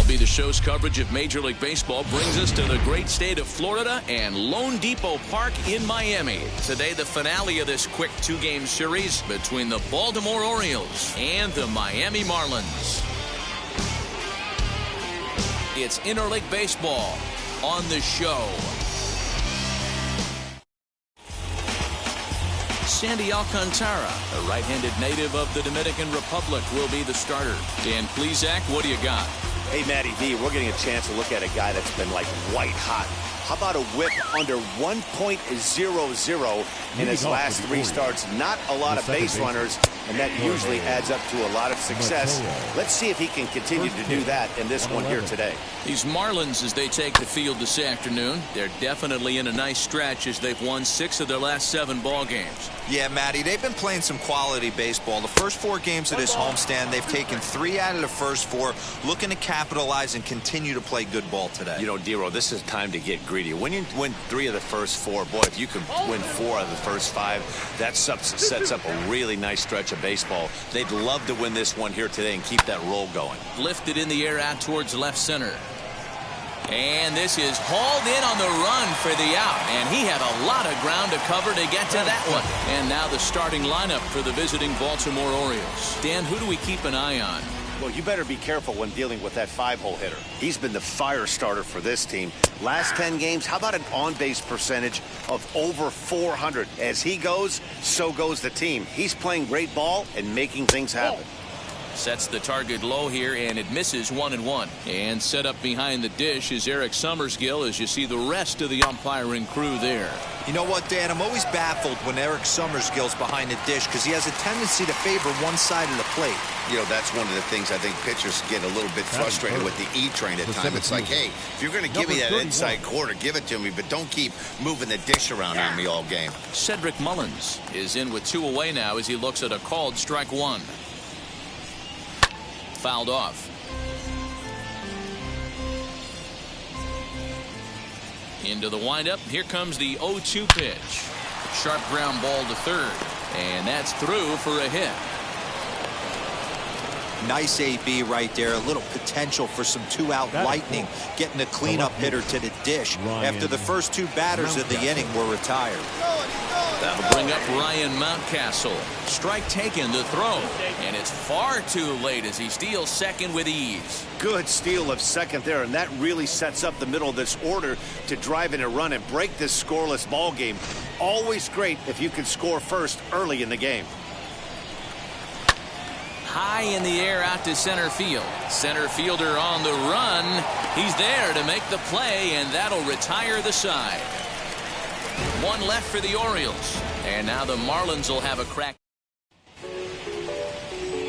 MLB The Show's coverage of Major League Baseball brings us to the great state of Florida and Lone Depot Park in Miami. Today, the finale of this quick two-game series between the Baltimore Orioles and the Miami Marlins. It's interleague baseball on the show. Sandy Alcantara, a right-handed native of the Dominican Republic, will be the starter. Dan Plesac, what do you got? Hey, Matty V, we're getting a chance to look at a guy that's been like white hot. How about a whip under 1.00 in his last three starts? Not a lot of base runners, and that usually adds up to a lot of success. Let's see if he can continue to do that in this one here today. These Marlins, as they take the field this afternoon, they're definitely in a nice stretch as they've won 6 of their last 7 ball games. Yeah, Matty, they've been playing some quality baseball. The first 4 games of this homestand, they've taken 3 out of the first 4, looking to capitalize and continue to play good ball today. You know, Dero, this is time to get greedy. When you win 3 of the first 4, boy, if you can win 4 out of the first 5, that sets up a really nice stretch of baseball. They'd love to win this one here today and keep that roll going. Lifted in the air out towards left center. And this is hauled in on the run for the out. And he had a lot of ground to cover to get to that one. And now the starting lineup for the visiting Baltimore Orioles. Dan, who do we keep an eye on? Well, you better be careful when dealing with that 5-hole hitter. He's been the fire starter for this team. Last 10 games, how about an on-base percentage of over 400? As he goes, so goes the team. He's playing great ball and making things happen. Sets the target low here, and it misses 1-1. And set up behind the dish is Eric Summersgill as you see the rest of the umpiring crew there. You know what, Dan? I'm always baffled when Eric Summersgill's behind the dish because he has a tendency to favor one side of the plate. You know, that's one of the things I think pitchers get a little bit frustrated with the E-train at times. It's like, hey, if you're going to give me that inside corner, give it to me, but don't keep moving the dish around on me all game. Cedric Mullins is in with 2 away now as he looks at a called strike 1. Fouled off. Into the windup. Here comes the 0-2 pitch. Sharp ground ball to third. And that's through for a hit. Nice AB right there. A little potential for some 2-out lightning. Getting a cleanup hitter to the dish after the first 2 batters of the inning were retired. That'll bring up Ryan Mountcastle. Strike taken to throw. And it's far too late as he steals second with ease. Good steal of second there, and that really sets up the middle of this order to drive in a run and break this scoreless ball game. Always great if you can score first early in the game. High in the air out to center field. Center fielder on the run. He's there to make the play, and that'll retire the side. 1 left for the Orioles. And now the Marlins will have a crack.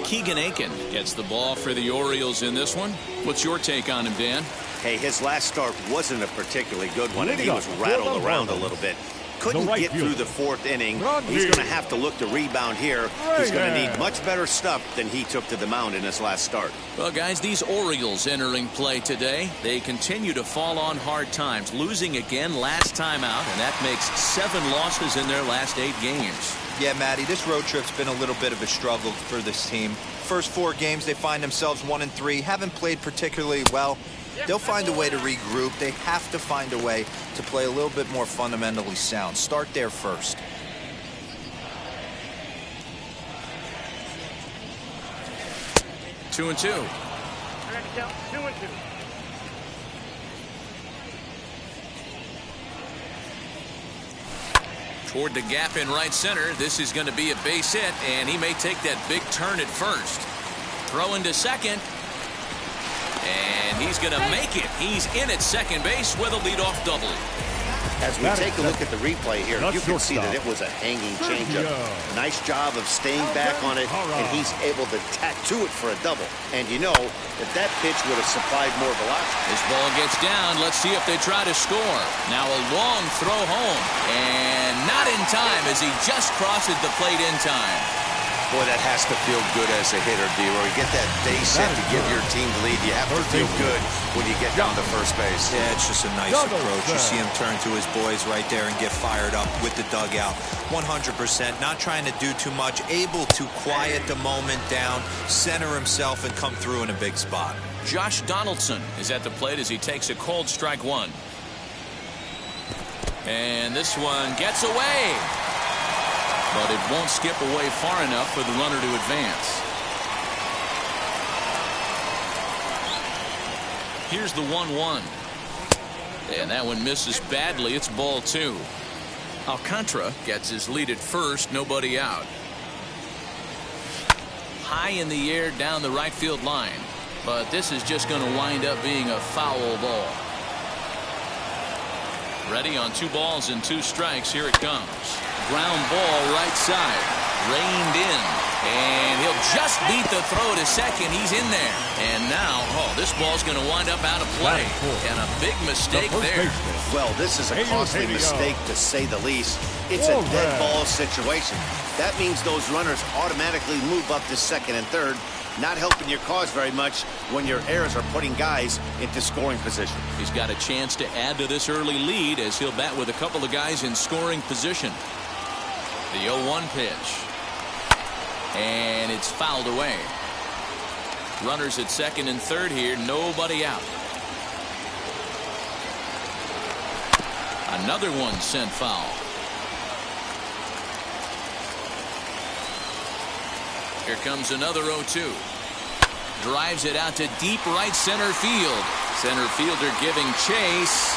Keegan Aiken gets the ball for the Orioles in this one. What's your take on him, Dan? Hey, his last start wasn't a particularly good one, and he was rattled around a little bit. Couldn't get through the 4th inning. He's going to have to look to rebound here. He's going to need much better stuff than he took to the mound in his last start. Well, guys, these Orioles entering play today, they continue to fall on hard times, losing again last time out, and that makes 7 losses in their last 8 games. Yeah, Matty, this road trip's been a little bit of a struggle for this team. First 4 games, they find themselves 1-3, haven't played particularly well. They'll find a way to regroup. They have to find a way to play a little bit more fundamentally sound. Start there first. Two and two. 2-2. Toward the gap in right center. This is going to be a base hit, and he may take that big turn at first. Throw into second. And he's going to make it. He's in at second base with a leadoff double. As we take a look at the replay here, you can see that it was a hanging changeup. Nice job of staying back on it, and he's able to tattoo it for a double. And you know, if that pitch would have supplied more velocity. This ball gets down. Let's see if they try to score. Now a long throw home. And not in time as he just crosses the plate in time. Boy, that has to feel good as a hitter, D-Roy. You get that base hit to give your team the lead. You have to feel good when you get down to first base. Yeah, it's just a nice approach. You see him turn to his boys right there and get fired up with the dugout. 100%, not trying to do too much, able to quiet the moment down, center himself, and come through in a big spot. Josh Donaldson is at the plate as he takes a cold strike one. And this one gets away. But it won't skip away far enough for the runner to advance. Here's the 1-1. And that one misses badly. It's ball 2. Alcantara gets his lead at first. Nobody out. High in the air down the right field line. But this is just going to wind up being a foul ball. Ready on 2 balls and 2 strikes. Here it comes. Ground ball right side. Reined in. And he'll just beat the throw to second. He's in there. And now, this ball's going to wind up out of play. And a big mistake there. Well, this is a costly mistake to say the least. It's a dead ball situation. That means those runners automatically move up to second and third, not helping your cause very much when your errors are putting guys into scoring position. He's got a chance to add to this early lead as he'll bat with a couple of guys in scoring position. The 0-1 pitch. And it's fouled away. Runners at second and third here. Nobody out. Another one sent foul. Here comes another 0-2. Drives it out to deep right center field. Center fielder giving chase.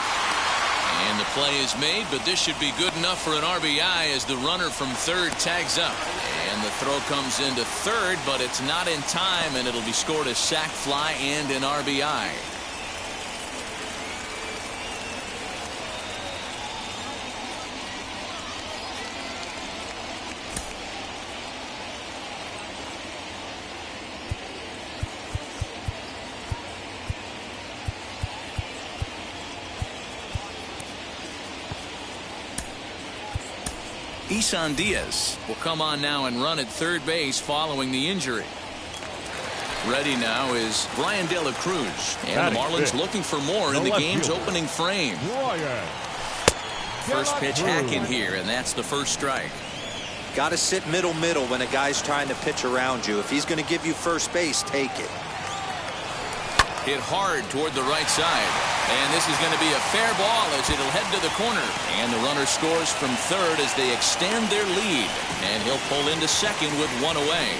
And the play is made, but this should be good enough for an RBI as the runner from third tags up. And the throw comes into third, but it's not in time, and it'll be scored a sac fly and an RBI. Isan Diaz will come on now and run at third base following the injury. Ready now is Brian De La Cruz. And the Marlins looking for more in the game's opening frame. First pitch hack in here, and that's the first strike. Got to sit middle when a guy's trying to pitch around you. If he's going to give you first base, take it. Hit hard toward the right side. And this is going to be a fair ball as it'll head to the corner. And the runner scores from third as they extend their lead. And he'll pull into second with one away.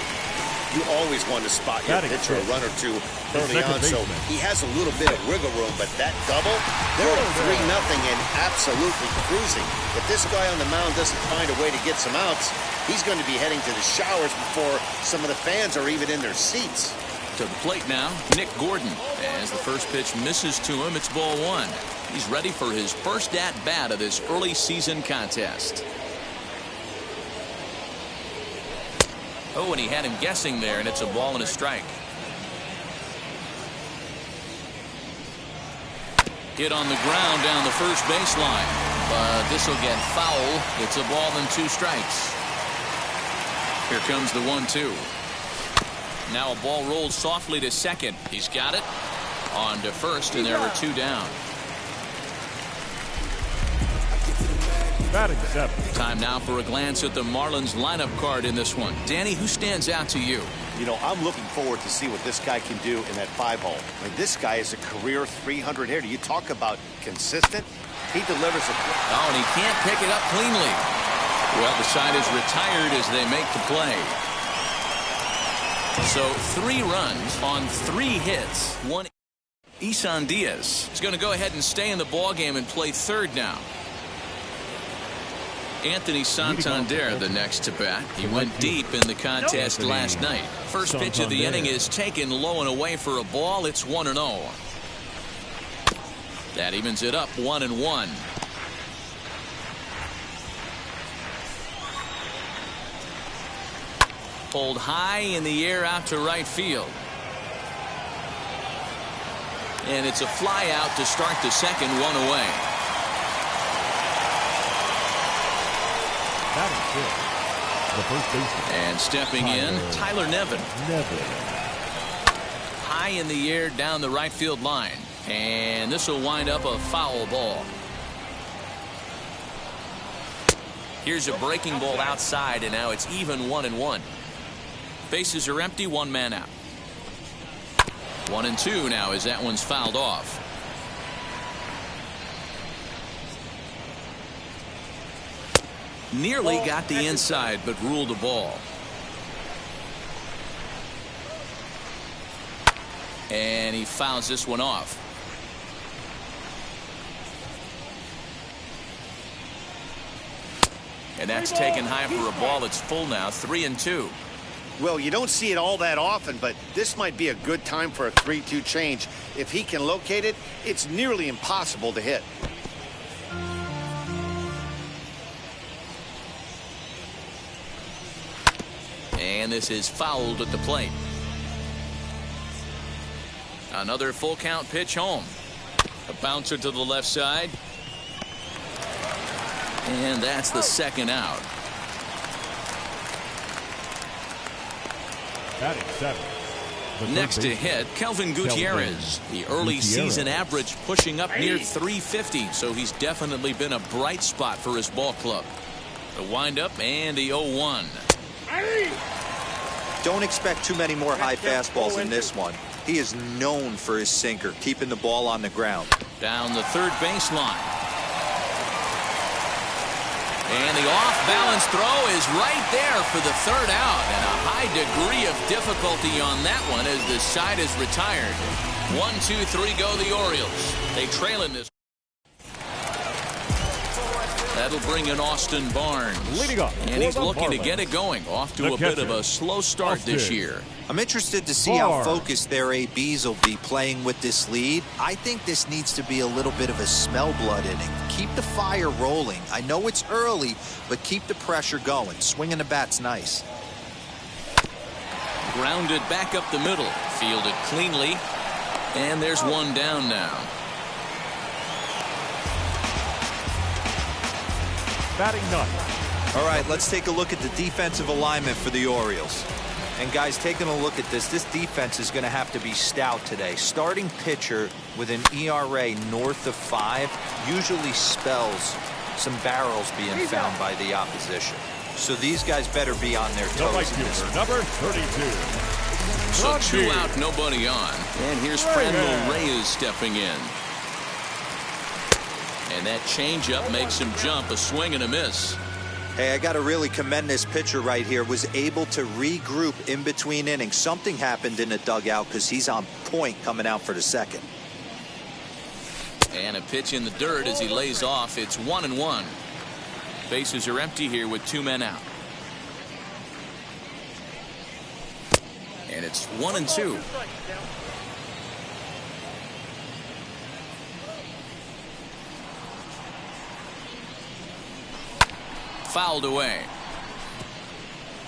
You always want to spot your pitcher a run or two early on, so he has a little bit of wiggle room. But that double, they're at 3-0 and absolutely cruising. If this guy on the mound doesn't find a way to get some outs, he's going to be heading to the showers before some of the fans are even in their seats. To the plate now, Nick Gordon. As the first pitch misses to him, it's ball 1. He's ready for his first at-bat of this early season contest. Oh, and he had him guessing there, and it's a ball and a strike. Hit on the ground down the first baseline. But this will get foul. It's a ball and 2 strikes. Here comes the 1-2. Now a ball rolled softly to second. He's got it. On to first, and there were 2 down. Batting 7. Time now for a glance at the Marlins lineup card in this one. Danny, who stands out to you? You know, I'm looking forward to see what this guy can do in that 5-hole. I mean, this guy is a career 300 hitter. You talk about consistent. He delivers it. Oh, and he can't pick it up cleanly. Well, the side is retired as they make the play. So 3 runs on 3 hits. 1. Isan Diaz is going to go ahead and stay in the ballgame and play third now. Anthony Santander the next to bat. He went deep in the contest last night. First pitch of the inning is taken low and away for a ball. It's 1-0. That evens it up 1-1. Pulled high in the air out to right field. And it's a fly out to start the second, 1 away. And stepping in, Tyler Nevin. High in the air down the right field line. And this will wind up a foul ball. Here's a breaking ball outside, and now it's even 1-1. Bases are empty, one man out. 1-2 now as that one's fouled off. Nearly got the inside, but ruled a ball. And he fouls this one off. And that's taken high for a ball. It's full now, 3-2. Well, you don't see it all that often, but this might be a good time for a 3-2 change. If he can locate it, it's nearly impossible to hit. And this is fouled at the plate. Another full count pitch home. A bouncer to the left side. And that's the second out. Next to hit, Kelvin Gutierrez. The early season average pushing up near 350, so he's definitely been a bright spot for his ball club. The windup and the 0-1. Don't expect too many more high fastballs in this one. He is known for his sinker, keeping the ball on the ground. Down the third baseline. And the off-balance throw is right there for the third out. And a high degree of difficulty on that one as the side is retired. 1-2-3 go the Orioles. They trail in this. That'll bring in Austin Barnes. And he's looking to get it going. Off to a bit of a slow start this year. I'm interested to see how focused their ABs will be playing with this lead. I think this needs to be a little bit of a smell blood inning. Keep the fire rolling. I know it's early, but keep the pressure going. Swinging the bat's nice. Grounded back up the middle. Fielded cleanly. And there's one down now. Batting ninth. All right, let's take a look at the defensive alignment for the Orioles. And guys, taking a look at this defense is going to have to be stout today. Starting pitcher with an ERA north of 5 usually spells some barrels being found by the opposition. So these guys better be on their toes in this one. Number 32. So 2 out, nobody on. And here's Franmil Reyes stepping in. And that changeup makes him jump, a swing and a miss. Hey, I got to really commend this pitcher right here. Was able to regroup in between innings. Something happened in the dugout because he's on point coming out for the second. And a pitch in the dirt as he lays off. It's 1-1. Bases are empty here with 2 men out. And it's 1-2. Fouled away.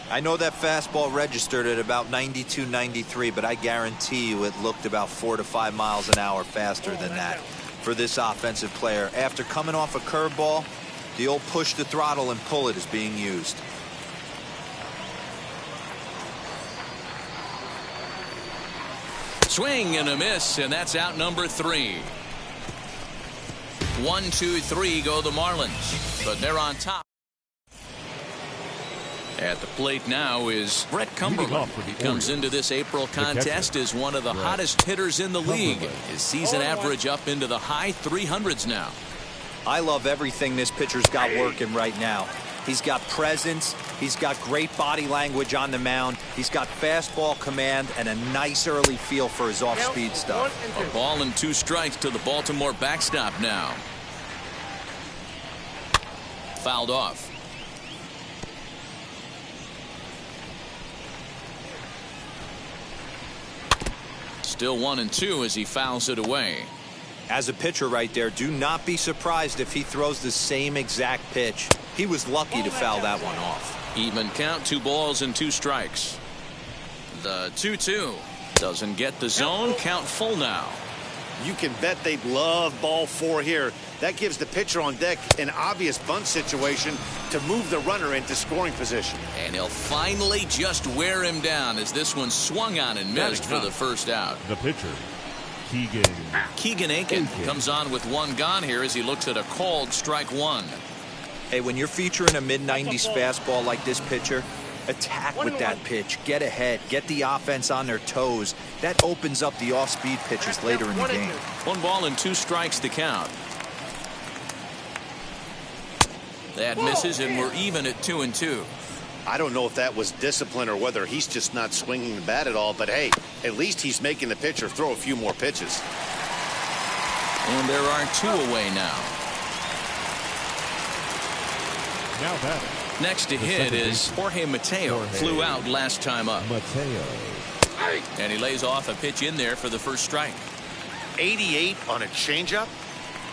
I know that fastball registered at about 92, 93, but I guarantee you it looked about 4 to 5 miles an hour faster than that for this offensive player. After coming off a curveball, the old push the throttle and pull it is being used. Swing and a miss, and that's out number 3. 1-2-3 go the Marlins, but they're on top. At the plate now is Brett Cumberland. He comes into this April contest as one of the hottest hitters in the league. His season average up into the high 300s now. I love everything this pitcher's got working right now. He's got presence. He's got great body language on the mound. He's got fastball command and a nice early feel for his off-speed stuff. A ball and 2 strikes to the Baltimore backstop now. Fouled off. Still 1-2 as he fouls it away. As a pitcher right there, do not be surprised if he throws the same exact pitch. He was lucky to foul that one off. Even count, 2 balls and 2 strikes. The 2-2 doesn't get the zone. Count full now. You can bet they'd love ball 4 here. That gives the pitcher on deck an obvious bunt situation to move the runner into scoring position. And he'll finally just wear him down as this one swung on and missed for the first out. The pitcher, Keegan Aiken comes on with 1 gone here as he looks at a called strike 1. Hey, when you're featuring a mid-90s fastball like this pitcher, attack with that pitch. Get ahead. Get the offense on their toes. That opens up the off-speed pitches later in the game. 1 ball and 2 strikes to count. That misses, and we're even at 2-2. I don't know if that was discipline or whether he's just not swinging the bat at all, but hey, at least he's making the pitcher throw a few more pitches. And there are 2 away now. Now batting. Next to hit is Jorge Mateo. Flew out last time up. And he lays off a pitch in there for the first strike. 88 on a changeup?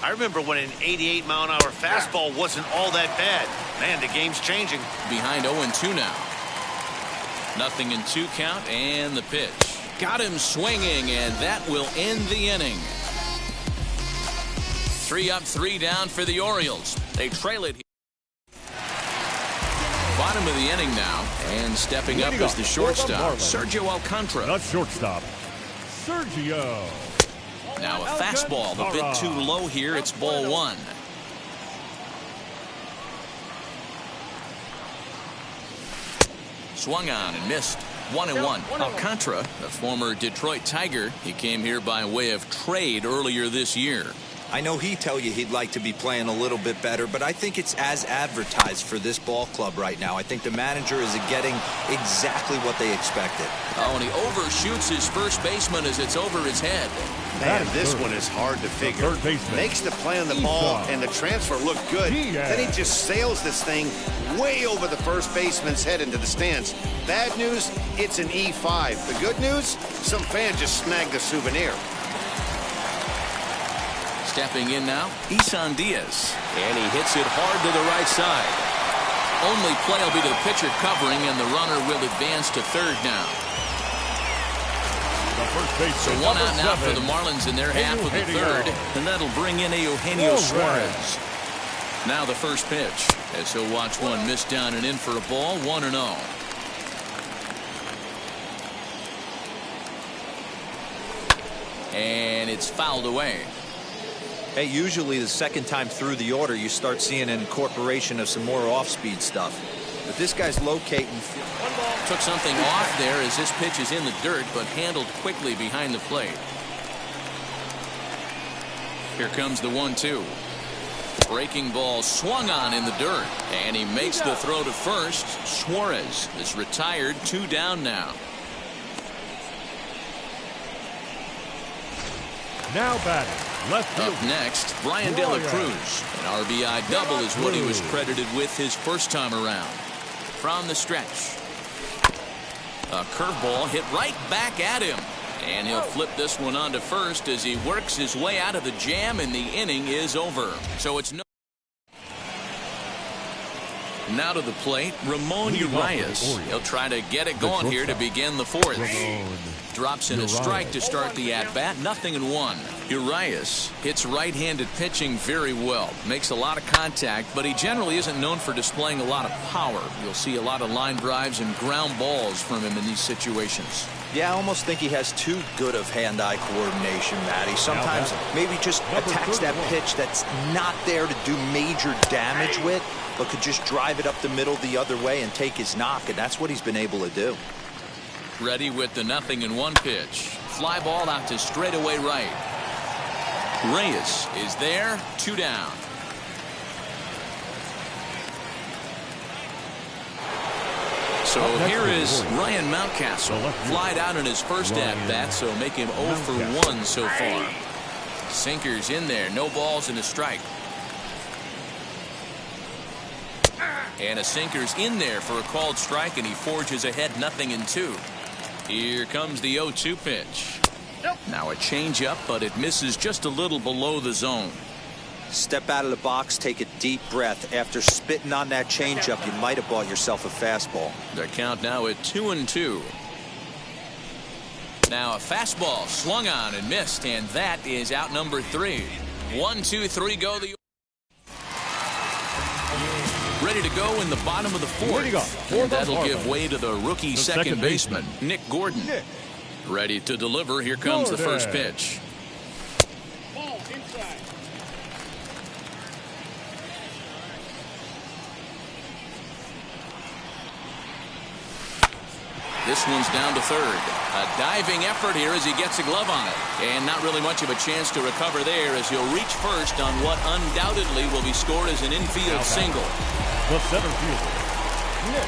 I remember when an 88-mile-an-hour fastball wasn't all that bad. Man, the game's changing. Behind 0-2 now. 0-2 count, and the pitch. Got him swinging, and that will end the inning. 3 up, 3 down for the Orioles. They trail it here. Bottom of the inning now, and stepping up is the shortstop, Sergio Alcantara. The shortstop, Sergio. Now a fastball a bit too low here. It's ball 1. Swung on and missed. 1-1. Alcantara, a former Detroit Tiger, he came here by way of trade earlier this year. I know he'd tell you he'd like to be playing a little bit better, but I think it's as advertised for this ball club right now. I think the manager is getting exactly what they expected. Oh, and he overshoots his first baseman as it's over his head. Man, this one is hard to figure. Makes the play on the ball and the transfer look good. Then he just sails this thing way over the first baseman's head into the stands. Bad news, it's an E5. The good news, some fan just snagged a souvenir. Stepping in now, Isan Diaz. And he hits it hard to the right side. Only play will be to the pitcher covering, and the runner will advance to third now. So 1 out now for the Marlins in their half of the third, and that'll bring in Eugenio Suarez. Now the first pitch, as he'll watch one miss down and in for a ball, 1-0. And it's fouled away. Hey, usually the second time through the order, you start seeing an incorporation of some more off-speed stuff. But this guy's locating. Took something off there as this pitch is in the dirt, but handled quickly behind the plate. Here comes the 1-2. Breaking ball swung on in the dirt, and he makes the throw to first. Suarez is retired, 2 down now. Now batting. Left field. Up next, Brian De La Cruz. An RBI double is what he was credited with his first time around. From the stretch. A curveball hit right back at him. And he'll flip this one on to first as he works his way out of the jam, and the inning is over. So it's no. Now to the plate, Ramon Urias. He'll try to get it going here to begin the fourth. Drops in a strike to start the at-bat. 0-1. Urias hits right-handed pitching very well. Makes a lot of contact, but he generally isn't known for displaying a lot of power. You'll see a lot of line drives and ground balls from him in these situations. Yeah, I almost think he has too good of hand-eye coordination, Matty. Sometimes maybe just attacks that pitch that's not there to do major damage with, but could just drive it up the middle the other way and take his knock, and that's what he's been able to do. Ready with the 0-1 pitch. Fly ball out to straightaway right. Reyes is there, 2 down. So here is Ryan Mountcastle. Flied out in his first at-bat, so make him 0 for 1 so far. Sinkers in there, no balls and a strike. And a sinker's in there for a called strike, and he forges ahead 0-2. Here comes the 0-2 pitch. Now a changeup, but it misses just a little below the zone. Step out of the box, take a deep breath. After spitting on that changeup, you might have bought yourself a fastball. The count now at 2-2. Now a fastball swung on and missed, and that is out number 3. 1, 2, 3 go. Ready to go in the bottom of the 4th. And that'll give way to the rookie second baseman, Nick Gordon. Ready to deliver. Here comes the first pitch. This one's down to third. A diving effort here as he gets a glove on it. And not really much of a chance to recover there as he'll reach first on what undoubtedly will be scored as an infield single. The center fielder, Nick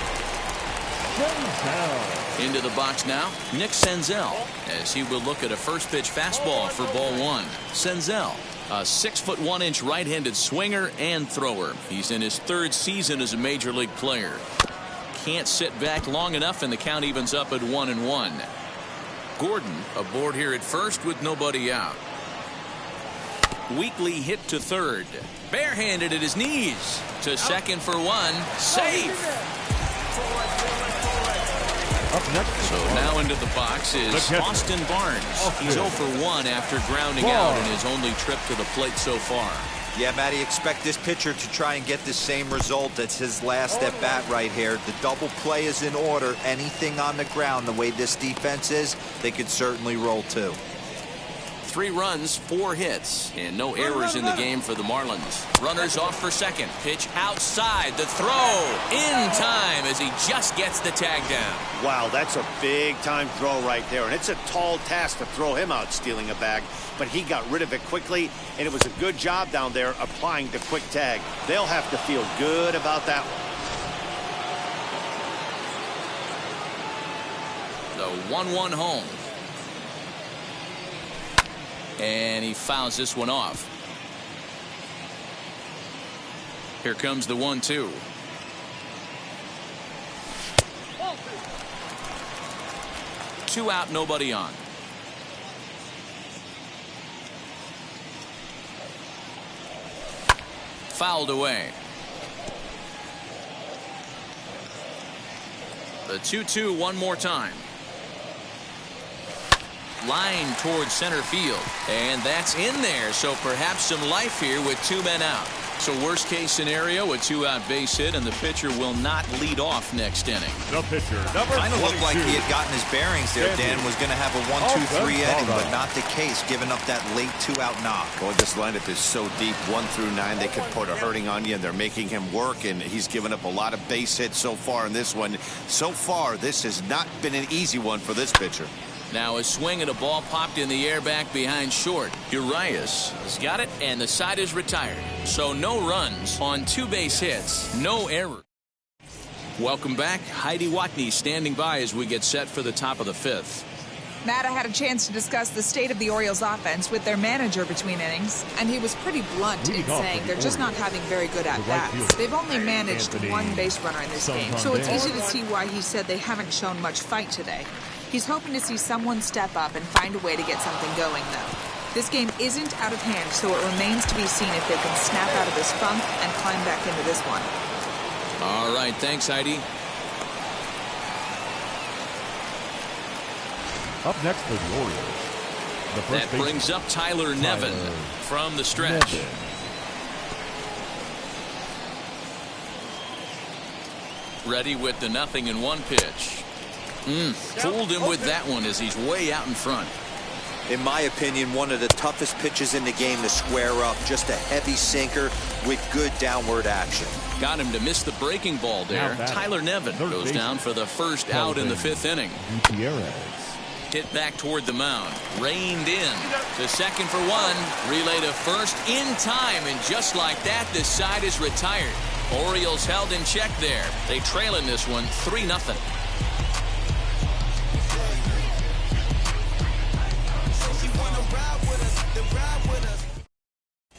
Senzel. Into the box now, Nick Senzel, as he will look at a first pitch fastball for ball 1. Senzel, a 6'1" right-handed swinger and thrower. He's in his 3rd season as a major league player. Can't sit back long enough, and the count evens up at 1-1. Gordon aboard here at first with nobody out. Weakly hit to third. Barehanded at his knees. To second for 1. Safe. Up next. So now into the box is Austin Barnes. He's 0 for 1 after grounding out in his only trip to the plate so far. Yeah, Matty, expect this pitcher to try and get the same result. That's his last at bat right here. The double play is in order. Anything on the ground, the way this defense is, they could certainly roll 2. 3 runs, 4 hits, and no errors in the game for the Marlins. Runners off for second. Pitch outside. The throw in time as he just gets the tag down. Wow, that's a big-time throw right there, and it's a tall task to throw him out stealing a bag, but he got rid of it quickly, and it was a good job down there applying the quick tag. They'll have to feel good about that one. The 1-1 home. And he fouls this one off. Here comes the 1-2. Two out, nobody on. Fouled away. The 2-2 one more time. Line towards center field, and that's in there, so perhaps some life here with 2 men out. So worst case scenario, a 2-out base hit, and the pitcher will not lead off next inning. The pitcher, number 22. Kind of looked like he had gotten his bearings there. Dan was going to have a 1-2-3 inning, but not the case, giving up that late 2-out knock. Boy, this lineup is so deep, 1 through 9. They could put a hurting on you, and they're making him work, and he's given up a lot of base hits so far in this one. So far, this has not been an easy one for this pitcher. Now a swing and a ball popped in the air back behind short. Urias has got it, and the side is retired. So no runs on 2 base hits, no error. Welcome back. Heidi Watney standing by as we get set for the top of the 5th. Matt, I had a chance to discuss the state of the Orioles offense with their manager between innings, and he was pretty blunt in saying they're just not having very good at-bats. They've only managed 1 base runner in this game, so it's easy to see why he said they haven't shown much fight today. He's hoping to see someone step up and find a way to get something going, though. This game isn't out of hand, so it remains to be seen if they can snap out of this funk and climb back into this one. All right, thanks, Heidi. Up next for the Orioles. That brings up Tyler Nevin from the stretch. Ready with the 0-1 pitch. Fooled him with that one as he's way out in front. In my opinion, one of the toughest pitches in the game to square up. Just a heavy sinker with good downward action. Got him to miss the breaking ball there. Tyler Nevin goes down for the first out in the 5th inning. Hit back toward the mound. Reined in to second for 1. Relay to first in time, and just like that, the side is retired. Orioles held in check there. They trail in this one 3-0.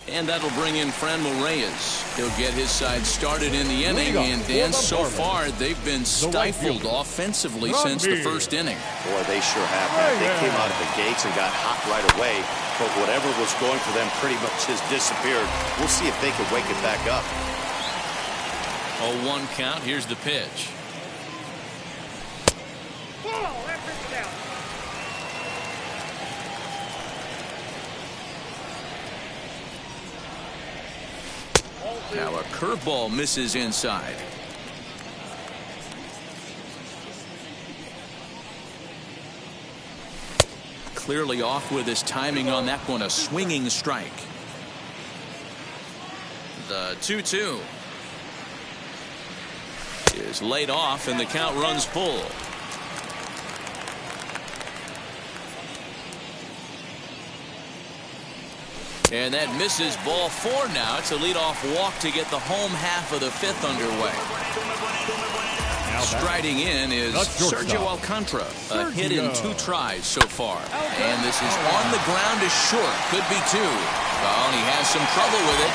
And that'll bring in Franmil Reyes. He'll get his side started in the inning, and Dan, so far they've been stifled offensively since the 1st inning. Boy, they sure have, man. They came out of the gates and got hot right away, but whatever was going for them pretty much has disappeared. We'll see if they can wake it back up. 0-1 count. Here's the pitch. Now a curveball misses inside. Clearly off with his timing on that one. A swinging strike. The 2-2 is laid off and the count runs full. And that misses. Ball 4 now. It's a leadoff walk to get the home half of the 5th underway. Striding in is Sergio Alcantara. A hit in 2 tries so far. And this is on the ground is short. Could be 2. Oh, and he has some trouble with it.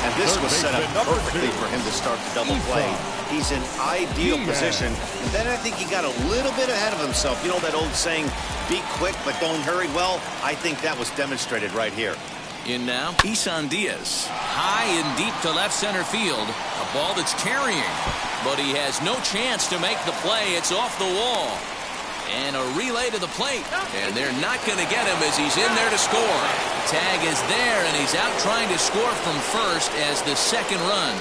And this was set up perfectly for him to start the double play. He's in ideal position. And then I think he got a little bit ahead of himself. You know that old saying, be quick but don't hurry? Well, I think that was demonstrated right here. In now, Isan Diaz. High and deep to left center field. A ball that's carrying. But he has no chance to make the play. It's off the wall. And a relay to the plate. And they're not going to get him as he's in there to score. Tag is there, and he's out trying to score from first as the second run.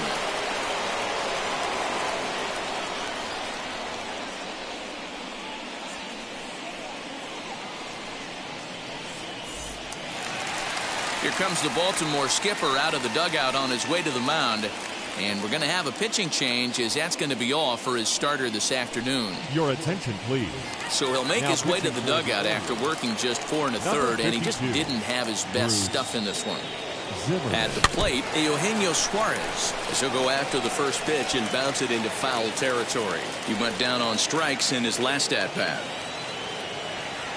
Here comes the Baltimore skipper out of the dugout on his way to the mound. And we're going to have a pitching change as that's going to be all for his starter this afternoon. Your attention, please. So he'll make his way to the dugout after working just 4 1/3, and he just didn't have his best stuff in this one. At the plate, Eugenio Suarez. As he'll go after the first pitch and bounce it into foul territory. He went down on strikes in his last at-bat.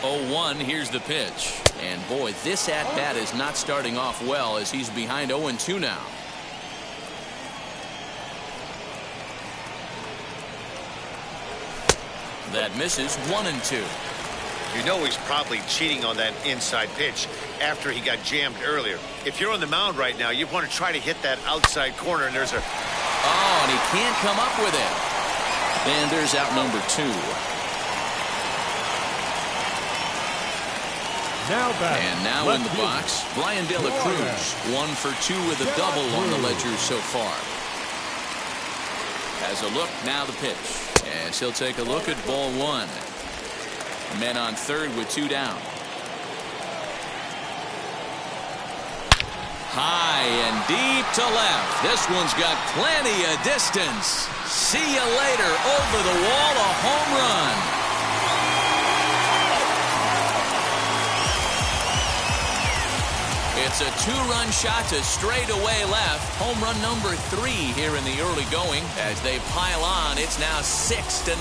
0-1, here's the pitch. And boy, this at-bat is not starting off well as he's behind 0-2 now. That misses. 1-2. You know he's probably cheating on that inside pitch after he got jammed earlier. If you're on the mound right now, you want to try to hit that outside corner, and there's a... Oh, and he can't come up with it. And there's out number 2. And now in the box, Brian De La Cruz. 1 for 2 with a double on the ledger so far. Has a look, now the pitch. As he'll take a look at ball 1. Men on third with 2 down. High and deep to left. This one's got plenty of distance. See you later. Over the wall, a home run. It's a 2-run shot to straightaway left. Home run number 3 here in the early going. As they pile on, it's now 6-0.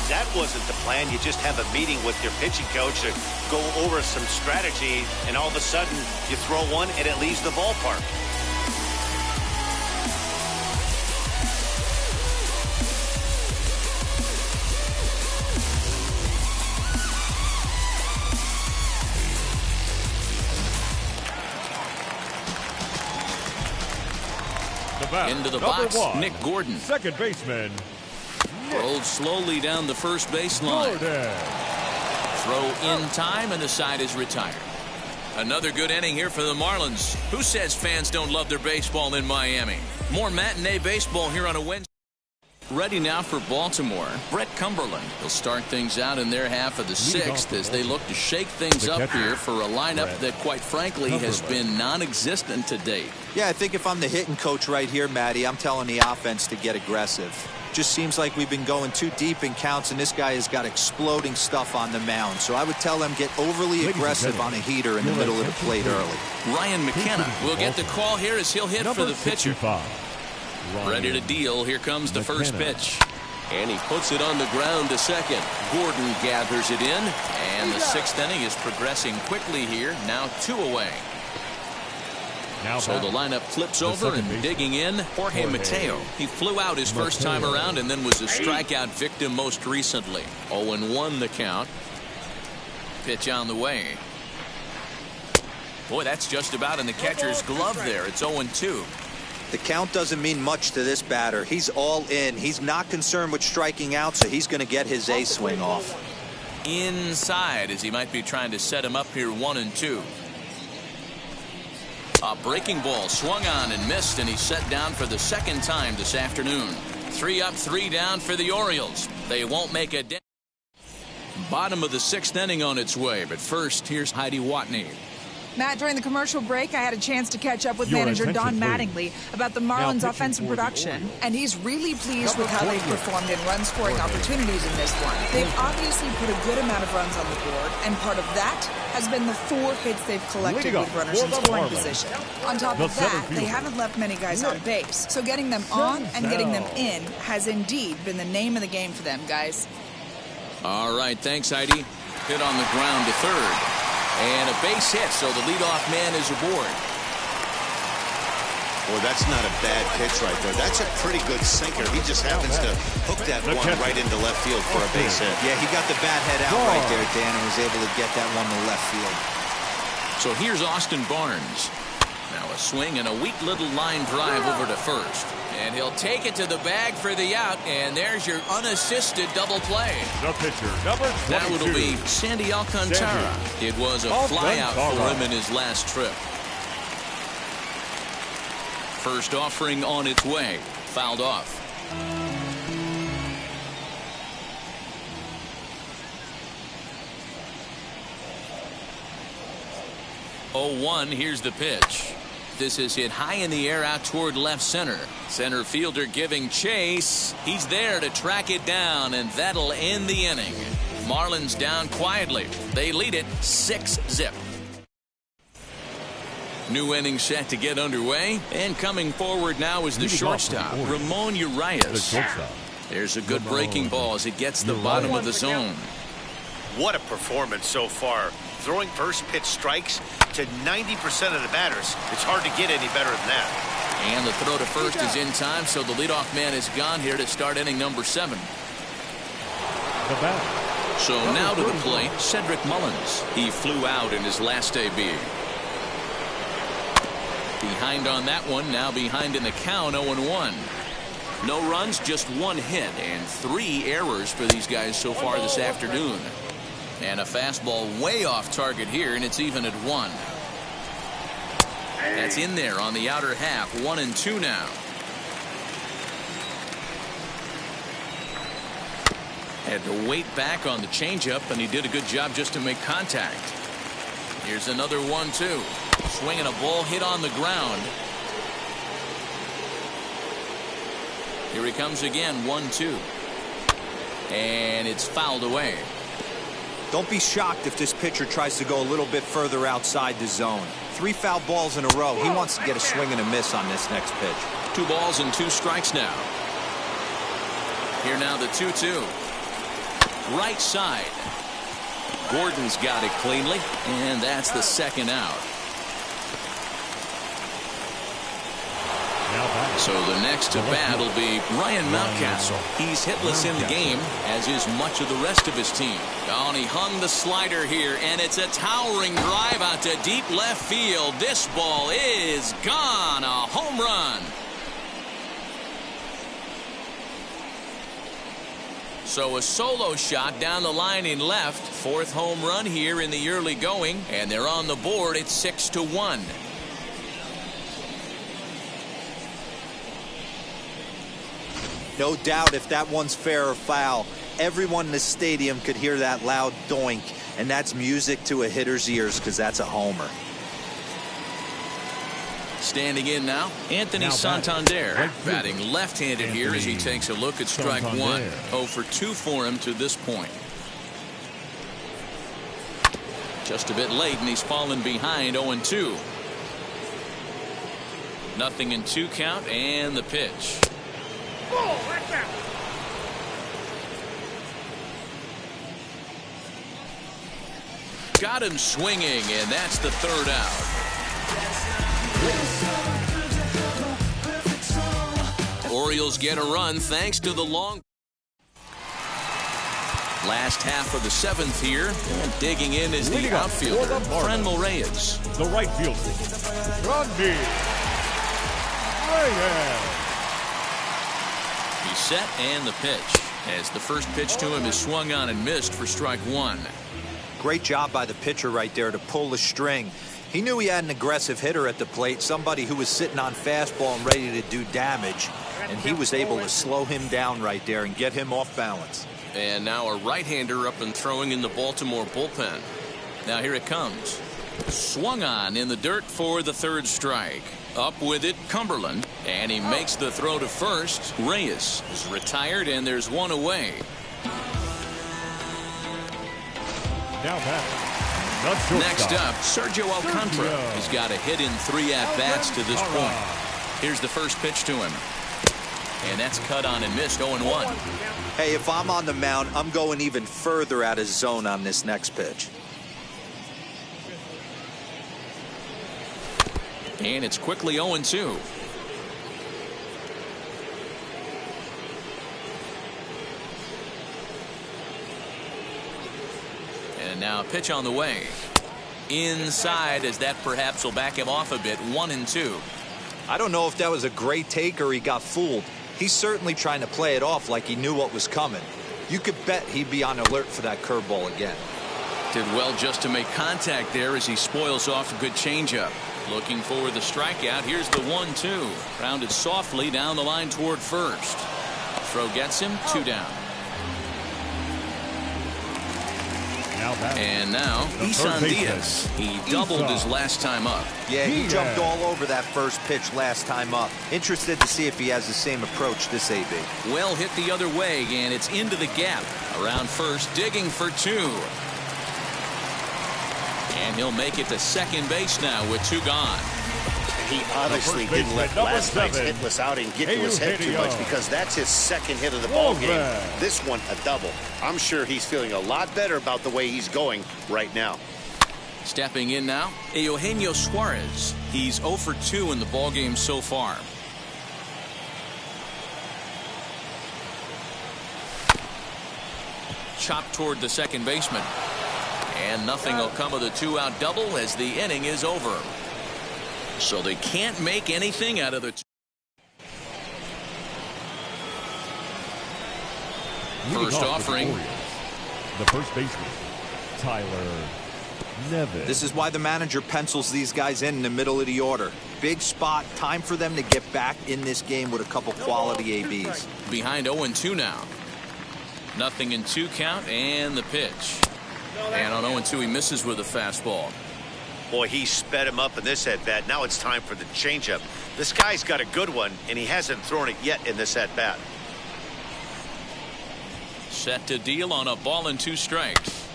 That wasn't the plan. You just have a meeting with your pitching coach to go over some strategy, and all of a sudden you throw one and it leaves the ballpark. Into the box, Nick Gordon. Second baseman. Rolled slowly down the first baseline. Throw in time, and the side is retired. Another good inning here for the Marlins. Who says fans don't love their baseball in Miami? More matinee baseball here on a Wednesday. Ready now for Baltimore. Brett Cumberland will start things out in their half of the 6th as they look to shake things up here for a lineup that, quite frankly, has been non-existent to date. Yeah, I think if I'm the hitting coach right here, Matty, I'm telling the offense to get aggressive. Just seems like we've been going too deep in counts, and this guy has got exploding stuff on the mound. So I would tell them get overly aggressive on a heater in the middle of the plate early. Ryan McKenna will get the call here as he'll hit for the pitcher. Ready to deal. Here comes the first pitch. And he puts it on the ground to second. Gordon gathers it in. And the 6th inning is progressing quickly here. Now 2 away. So the lineup flips over and digging in, Jorge Mateo. He flew out his first time around and then was a strikeout victim most recently. 0-1 the count. Pitch on the way. Boy, that's just about in the catcher's glove there. It's 0-2. The count doesn't mean much to this batter. He's all in. He's not concerned with striking out, so he's going to get his A swing off. Inside, as he might be trying to set him up here 1-2. A breaking ball swung on and missed, and he's set down for the second time this afternoon. 3 up, 3 down for the Orioles. They won't make a dent. Bottom of the 6th inning on its way, but first, here's Heidi Watney. Matt, during the commercial break, I had a chance to catch up with manager Don Mattingly about the Marlins' offensive production, and he's really pleased with how they've performed in run-scoring opportunities in this one. They've obviously put a good amount of runs on the board, and part of that has been the 4 hits they've collected with runners in scoring position. On top of that, they haven't left many guys on base, so getting them on and getting them in has indeed been the name of the game for them, guys. All right, thanks, Heidi. Hit on the ground to third. And a base hit, so the leadoff man is aboard. Boy, that's not a bad pitch right there. That's a pretty good sinker. He just happens to hook that one right into left field for a base hit. Yeah, he got the bat head out right there, Dan, and was able to get that one to left field. So here's Austin Barnes. Now a swing and a weak little line drive over to first. And he'll take it to the bag for the out, and there's your unassisted double play. The pitcher, number 22. That would be Sandy Alcantara. It was a flyout for him in his last trip. First offering on its way. Fouled off. 0-1. Here's the pitch. This is hit high in the air out toward left center. Center fielder giving chase. He's there to track it down, and that'll end the inning. Marlins down quietly. They lead it 6-0. New inning set to get underway, and coming forward now is the shortstop, Ramon Urias. There's a good breaking ball as it gets the bottom of the zone. What a performance so far. Throwing first pitch strikes to 90% of the batters. It's hard to get any better than that. And the throw to first is in time, so the leadoff man is gone here to start inning number 7. So now to the plate, Cedric Mullins. He flew out in his last AB. Behind on that one, now behind in the count, 0-1. No runs, just 1 hit, and 3 errors for these guys so far this afternoon. And a fastball way off target here, and it's even at 1. That's in there on the outer half, 1-2 now. Had to wait back on the changeup, and he did a good job just to make contact. Here's another 1-2. Swinging a ball hit on the ground. Here he comes again, 1-2. And it's fouled away. Don't be shocked if this pitcher tries to go a little bit further outside the zone. 3 foul balls in a row. He wants to get a swing and a miss on this next pitch. 2 balls and 2 strikes now. Here now the 2-2. Right side. Gordon's got it cleanly, and that's the second out. So the next to bat will be Ryan Mountcastle. He's hitless in the game, as is much of the rest of his team. Oh, and he hung the slider here, and it's a towering drive out to deep left field. This ball is gone. A home run. So a solo shot down the line in left. 4th home run here in the early going, and they're on the board. It's 6-1. No doubt if that one's fair or foul, everyone in the stadium could hear that loud doink, and that's music to a hitter's ears because that's a homer. Standing in now, Anthony Santander, batting left-handed here as he takes a look at strike 1. 0 for 2 for him to this point. Just a bit late, and he's fallen behind 0-2. 0-2 count, and the pitch. Got him swinging, and that's the 3rd out. Orioles get a run thanks to the long. Last half of the 7th here, and digging in is the outfielder, Franmil Reyes. The right fielder, John B. He's set and the pitch. As the first pitch to him is swung on and missed for strike one. Great job by the pitcher right there to pull the string. He knew he had an aggressive hitter at the plate, somebody who was sitting on fastball and ready to do damage, and he was able to slow him down right there and get him off balance. And now a right-hander up and throwing in the Baltimore bullpen. Now here it comes. Swung on in the dirt for the third strike. Up with it, Cumberland, and he makes the throw to first. Reyes is retired, and there's one away. Now back. Next up, Sergio Alcantara. He's got a hit in 3 at-bats to this point. Here's the first pitch to him. And that's cut on and missed, 0-1. Hey, if I'm on the mound, I'm going even further out of zone on this next pitch. And it's quickly 0-2. And now a pitch on the way. Inside, as that perhaps will back him off a bit. 1-2. I don't know if that was a great take or he got fooled. He's certainly trying to play it off like he knew what was coming. You could bet he'd be on alert for that curveball again. Did well just to make contact there as he spoils off a good changeup. Looking for the strikeout. Here's the 1-2. Rounded softly down the line toward first. Throw gets him, 2 down. And now Isan Diaz. He doubled his last time up. Yeah, he jumped all over that first pitch last time up. Interested to see if he has the same approach this AB. Well hit the other way, and it's into the gap. Around first, digging for 2. And he'll make it to second base now with 2 gone. He obviously didn't let last night's hitless outing get to his head too much, because that's his second hit of the ball game. This one a double. I'm sure he's feeling a lot better about the way he's going right now. Stepping in now, Eugenio Suarez. He's 0 for 2 in the ball game so far. Chopped toward the second baseman. And nothing will come of the 2-out double as the inning is over. So they can't make anything out of the first offering. The first baseman, Tyler Neves. This is why the manager pencils these guys in the middle of the order. Big spot, time for them to get back in this game with a couple quality ABs. Behind 0-2 now. Nothing in 2 count, and the pitch. And on 0-2 he misses with a fastball. Boy, he sped him up in this at-bat. Now it's time for the changeup. This guy's got a good one, and he hasn't thrown it yet in this at-bat. Set to deal on a ball and 2 strikes.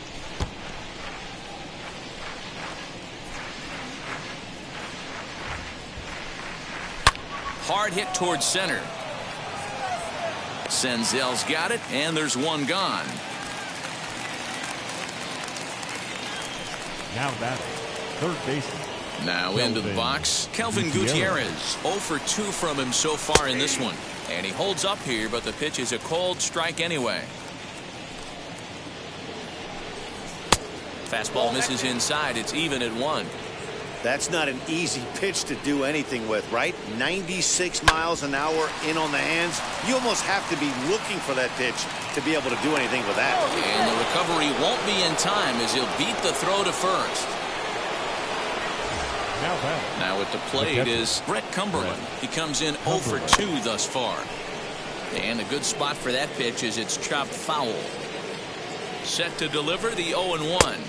Hard hit towards center. Senzel's got it, and there's 1 gone. Now batting, third baseman. Now into the box, Kelvin Gutierrez. 0 for 2 from him so far in this one. And he holds up here, but the pitch is a cold strike anyway. Fastball misses inside. It's even at 1. That's not an easy pitch to do anything with, right? 96 miles an hour in on the hands. You almost have to be looking for that pitch to be able to do anything with that. And the recovery won't be in time as he'll beat the throw to first. Now at the plate is Brett Cumberland. He comes in 0 for 2 thus far. And a good spot for that pitch is it's chopped foul. Set to deliver the 0-1.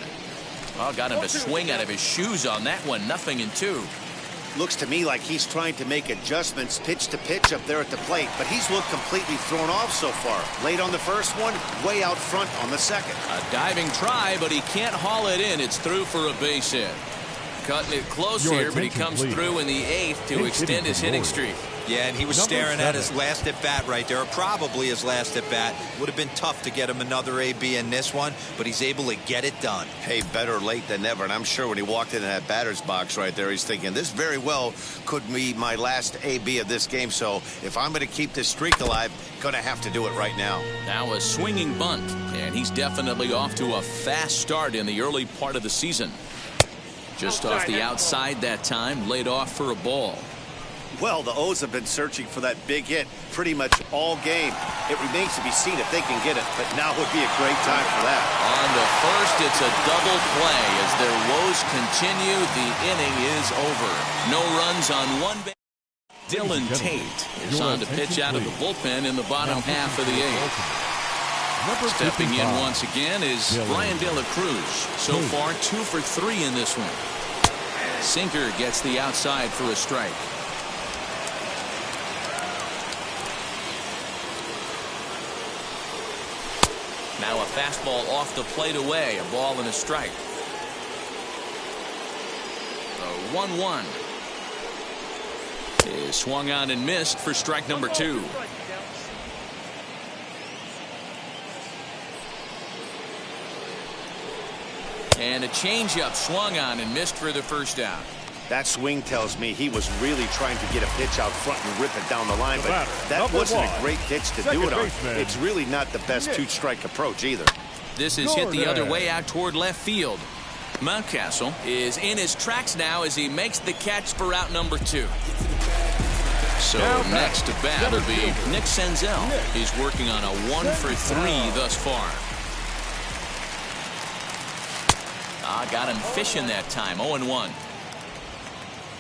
Well, got him to swing out of his shoes on that one. 0-2. Looks to me like he's trying to make adjustments pitch to pitch up there at the plate, but he's looked completely thrown off so far. Late on the first one, way out front on the second. A diving try, but he can't haul it in. It's through for a base hit. Cutting it close here, but he comes through in the 8th to extend his hitting streak. Yeah, and he was staring at his last at-bat right there, or probably his last at-bat. Would have been tough to get him another AB in this one, but he's able to get it done. Hey, better late than never, and I'm sure when he walked into that batter's box right there, he's thinking, this very well could be my last AB of this game, so if I'm going to keep this streak alive, going to have to do it right now. Now a swinging bunt, and he's definitely off to a fast start in the early part of the season. Just off the outside that time, laid off for a ball. Well, the O's have been searching for that big hit pretty much all game. It remains to be seen if they can get it, but now would be a great time for that. On to first, it's a double play. As their woes continue, the inning is over. No runs on one base. Dylan Tate is on to pitch out of the bullpen in the bottom half of the eighth. Stepping in once again is Brian De La Cruz. So far, 2 for 3 in this one. Sinker gets the outside for a strike. Now a fastball off the plate away. A ball and a strike. 1-1 is swung on and missed for strike number 2. And a changeup swung on and missed for the first out. That swing tells me he was really trying to get a pitch out front and rip it down the line, but that wasn't a great pitch to do it on. It's really not the best two-strike approach either. This is hit the other way out toward left field. Mountcastle is in his tracks now as he makes the catch for out number 2. So next to bat will be Nick Senzel. He's working on a 1 for 3 thus far. Got him fishing that time. 0-1.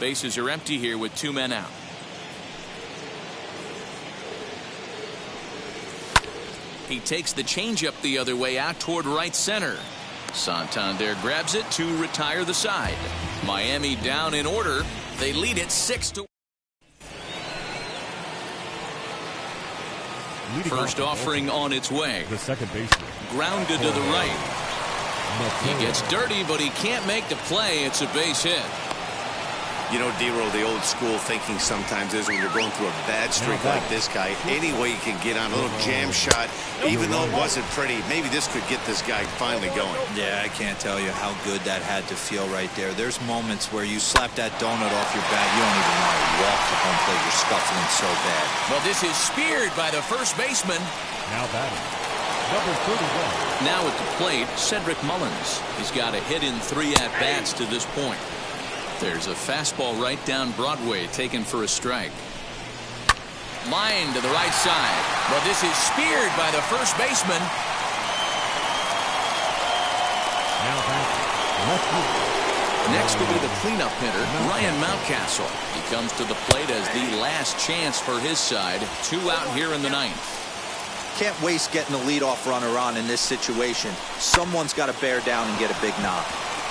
Bases are empty here with 2 men out. He takes the changeup the other way out toward right center. Santander grabs it to retire the side. Miami down in order. They lead it 6-1. First offering on its way. The second baseman. Grounded to the right. He gets dirty, but he can't make the play. It's a base hit. You know, D-Roll, the old school thinking sometimes is when you're going through a bad streak like this guy, any way you can get on a little jam shot, even though it wasn't pretty, maybe this could get this guy finally going. Yeah, I can't tell you how good that had to feel right there. There's moments where you slap that donut off your bat, you don't even want to walk to home plate. You're scuffling so bad. Well, this is speared by the first baseman. Now batting, number 31. Now at the plate, Cedric Mullins. He's got a hit in 3 at-bats to this point. There's a fastball right down Broadway taken for a strike. Line to the right side. Well, this is speared by the first baseman. Now batting, Next will be the cleanup hitter, Ryan Mountcastle. He comes to the plate as the last chance for his side. 2 out here in the 9th. Can't waste getting the leadoff runner on in this situation. Someone's got to bear down and get a big knock.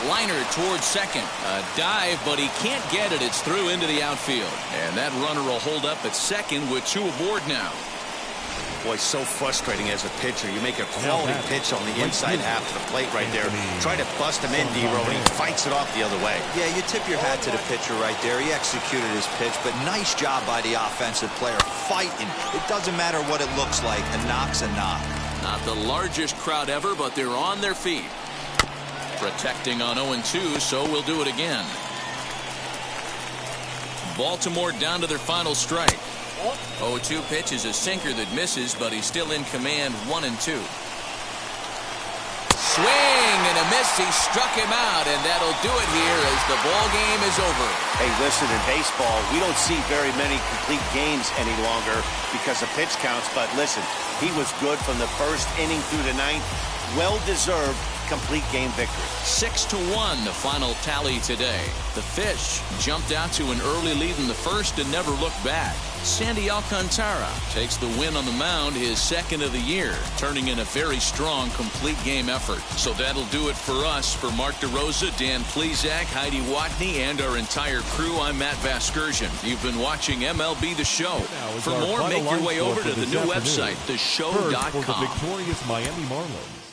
Liner towards second. A dive, but he can't get it. It's through into the outfield. And that runner will hold up at second with 2 aboard now. Boy, so frustrating as a pitcher. You make a quality pitch on the inside half of the plate right there. Try to bust him in, D-Roll, and he fights it off the other way. Yeah, you tip your hat to the pitcher right there. He executed his pitch, but nice job by the offensive player fighting. It doesn't matter what it looks like. A knock's a knock. Not the largest crowd ever, but they're on their feet. Protecting on 0-2, so we'll do it again. Baltimore down to their final strike. 0-2 pitch is a sinker that misses, but he's still in command. 1-2. Swing and a miss. He struck him out, and that'll do it here as the ball game is over. Hey, listen, in baseball, we don't see very many complete games any longer because of pitch counts, but listen, he was good from the first inning through the 9th. Well-deserved complete game victory. 6-1 the final tally today. The Fish jumped out to an early lead in the first and never looked back. Sandy Alcantara takes the win on the mound, his second of the year, turning in a very strong complete game effort. So that'll do it for us. For Mark DeRosa, Dan Plesac, Heidi Watney, and our entire crew, I'm Matt Vasgersian. You've been watching MLB The Show. For more, make your way over to the new website, theshow.com. First for the victorious Miami Marlins.